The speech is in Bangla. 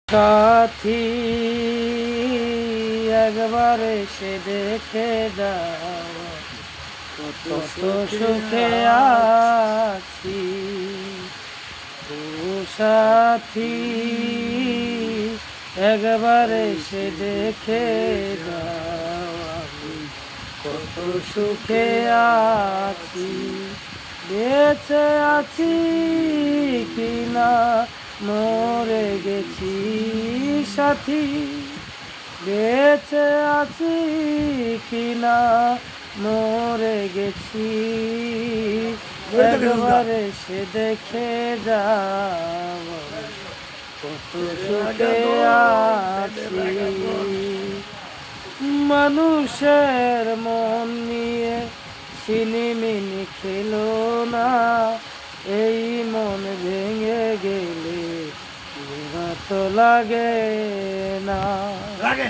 সাথী একবার এসে দেখে যাও কত সুখে আছি। ও সাথী একবার এসে দেখে যাও আমি কত সুখে আছি। বেঁচে আছি কিনা মরে গেছি সাথী, বেঁচে আছি কিনা মরে গেছি। একবার এসে দেখে যাব কত সুখে আছি। মানুষের মন নিয়ে ছিনিমিনি খেলো না, এই মন ভেঙে গেলে তো লাগে না।